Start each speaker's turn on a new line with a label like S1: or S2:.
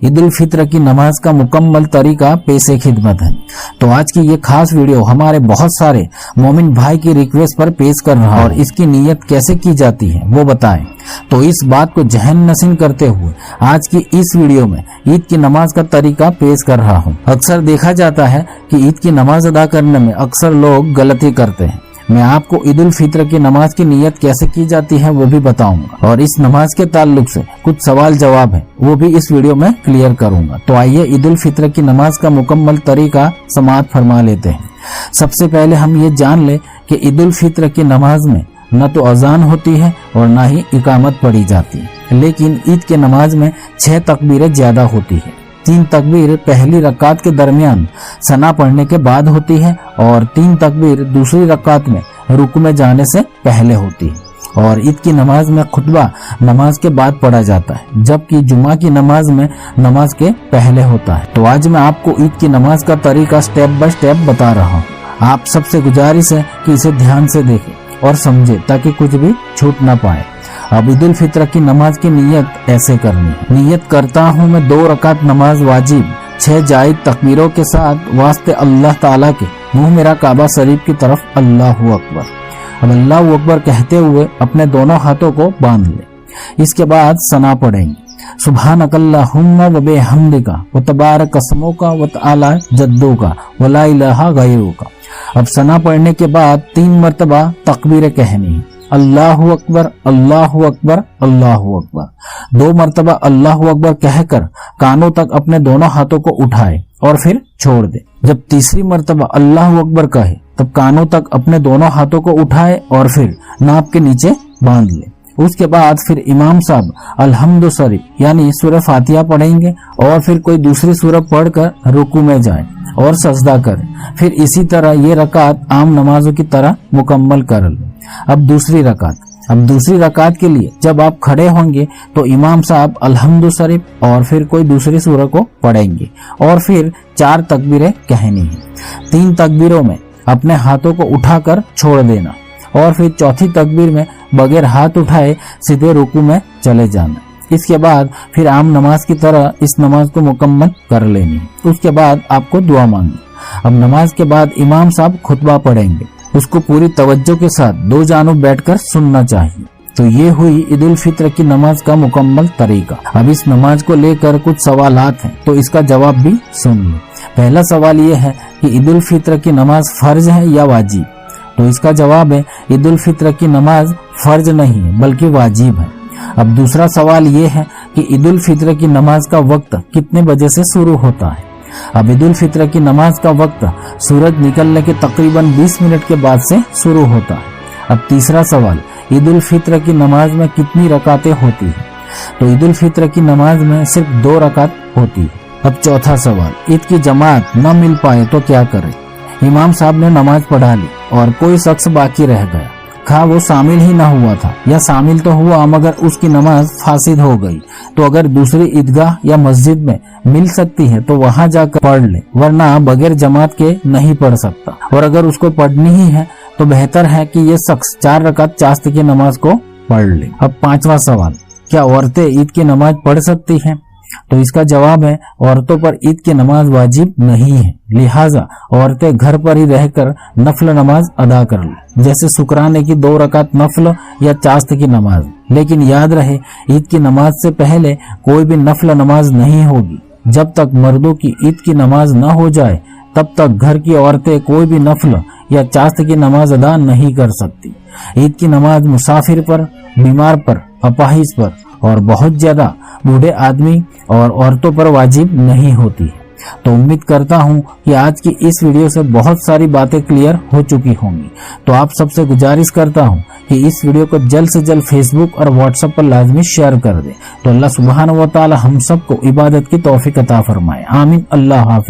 S1: ईद उल फित्र की नमाज का मुकम्मल तरीका पेश खिदमत है। तो आज की ये खास वीडियो हमारे बहुत सारे मोमिन भाई की रिक्वेस्ट पर पेश कर रहा और इसकी नीयत कैसे की जाती है वो बताएं। तो इस बात को जहन नशीन करते हुए आज की इस वीडियो में ईद की नमाज का तरीका पेश कर रहा हूँ। अक्सर देखा जाता है कि ईद की नमाज अदा करने में अक्सर लोग गलती करते हैं। मैं आपको ईद उल फित्र की नमाज की नीयत कैसे की जाती है वो भी बताऊंगा और इस नमाज के ताल्लुक से कुछ सवाल जवाब है वो भी इस वीडियो में क्लियर करूंगा। तो आइए ईद उल फित्र की नमाज का मुकम्मल तरीका समाअत फरमा लेते हैं। सबसे पहले हम ये जान ले कि ईद उल फित्र की नमाज में न तो अजान होती है और न ही इकामत पढ़ी जाती है, लेकिन ईद के नमाज में 6 तकबीरें ज्यादा होती है। 3 तकबीर पहली रकात के दरमियान सना पढ़ने के बाद होती है और 3 तकबीर दूसरी रकात में रुकू में जाने से पहले होती है। और ईद की नमाज में खुतबा नमाज के बाद पढ़ा जाता है, जबकि जुमा की नमाज में नमाज के पहले होता है। तो आज मैं आपको ईद की नमाज का तरीका स्टेप बाय स्टेप बता रहा हूँ। आप सबसे गुजारिश है कि इसे ध्यान से देखें और समझे ताकि कुछ भी छूट ना पाए। अब ईद उल फित्र की नमाज की नीयत ऐसे करनी है। नीयत करता हूँ मैं 2 रकात नमाज वाजिब 6 जायद तकबीरों के साथ वास्ते अल्लाह ताला के, मुंह मेरा काबा शरीफ की तरफ अल्लाहु अकबर। अब अल्लाहु अकबर कहते हुए अपने दोनों हाथों को बांध ले। इसके बाद सना पढ़ेंगे, सुब्हानकल्लाहुम्मा व बिहम्दिका व तबारक अस्मुका व तआला जद्दुका व ला इलाहा गैरुका। अब सना पढ़ने के बाद 3 मरतबा तकबीरें कहनी है, अल्लाहु अकबर अल्लाहु अकबर अल्लाहु अकबर। 2 मरतबा अल्लाहु अकबर कहकर कानों तक अपने दोनों हाथों को उठाए और फिर छोड़ दे। जब तीसरी मरतबा अल्लाहु अकबर कहे तब कानों तक अपने दोनों हाथों को उठाए और फिर नाक के नीचे बांध ले। उसके बाद फिर इमाम साहब अल्हम्दु शरीफ यानी सूरह फातिहा पढ़ेंगे और फिर कोई दूसरी सूरह पढ़कर रुकू में जाए और सजदा करें। फिर इसी तरह ये रकात आम नमाजों की तरह मुकम्मल कर ले। अब दूसरी रकात के लिए जब आप खड़े होंगे तो इमाम साहब अल्हम्दु शरीफ और फिर कोई दूसरी सूरह को पढ़ेंगे और फिर 4 तकबीरें कहनी है। 3 तकबीरों में अपने हाथों को उठाकर छोड़ देना और फिर चौथी तकबीर में बगैर हाथ उठाए सीधे रुकू में चले जाना। इसके बाद फिर आम नमाज की तरह इस नमाज को मुकम्मल कर लेनी है। उसके बाद आपको दुआ मांगनी। अब नमाज के बाद इमाम साहब खुतबा पढ़ेंगे, उसको पूरी तवज्जो के साथ 2 जानिब बैठकर सुनना चाहिए। तो ये हुई ईद उल फित्र की नमाज का मुकम्मल तरीका। अब इस नमाज को लेकर कुछ सवालात हैं तो इसका जवाब भी सुन लो। पहला सवाल ये है कि ईद उल फित्र की नमाज फर्ज है या वाजिब। तो इसका जवाब है ईद उल फित्र की नमाज फर्ज नहीं है बल्कि वाजिब है। अब दूसरा सवाल ये है कि ईद उल फित्र की नमाज का वक्त कितने बजे से शुरू होता है। अब ईद उल फित्र की नमाज का वक्त सूरज निकलने के तकरीबन 20 मिनट के बाद से शुरू होता है। अब तीसरा सवाल, ईद उल फित्र की नमाज में कितनी रकातें होती है। तो ईद उल फित्र की नमाज में सिर्फ 2 रकात होती है। अब चौथा सवाल, ईद की जमात न मिल पाए तो क्या करें। इमाम साहब ने नमाज पढ़ा ली और कोई शख्स बाकी रह गया, खा वो शामिल ही ना हुआ था या शामिल तो हुआ मगर उसकी नमाज फासिद हो गई, तो अगर दूसरी ईदगाह या मस्जिद में मिल सकती है तो वहां जाकर पढ़ ले, वरना बगैर जमात के नहीं पढ़ सकता। और अगर उसको पढ़नी ही है तो बेहतर है कि ये शख्स 4 रकात चाश्त की नमाज को पढ़ ले। अब 5वां सवाल, क्या औरतें ईद की नमाज पढ़ सकती हैं। तो इसका जवाब है औरतों पर ईद की नमाज वाजिब नहीं है, लिहाजा औरतें घर पर ही रहकर नफल नमाज अदा कर ले, जैसे शुक्राने की 2 रकात नफल या चाश्त की नमाज। लेकिन याद रहे ईद की नमाज से पहले कोई भी नफल नमाज नहीं होगी। जब तक मर्दों की ईद की नमाज न हो जाए तब तक घर की औरतें कोई भी नफल या चाश्त की नमाज अदा नहीं कर सकती। ईद की नमाज मुसाफिर पर, बीमार पर, अपाहिज पर और बहुत ज्यादा बूढ़े आदमी और औरतों पर वाजिब नहीं होती है। तो उम्मीद करता हूँ कि आज की इस वीडियो से बहुत सारी बातें क्लियर हो चुकी होंगी। तो आप सबसे गुजारिश करता हूँ कि इस वीडियो को जल्द से जल्द फेसबुक और व्हाट्सएप पर लाजमी शेयर कर दे। तो अल्लाह सुब्हानहू व तआला हम सबको इबादत की तौफीक अता फरमाए। आमीन। अल्लाह हाफिज।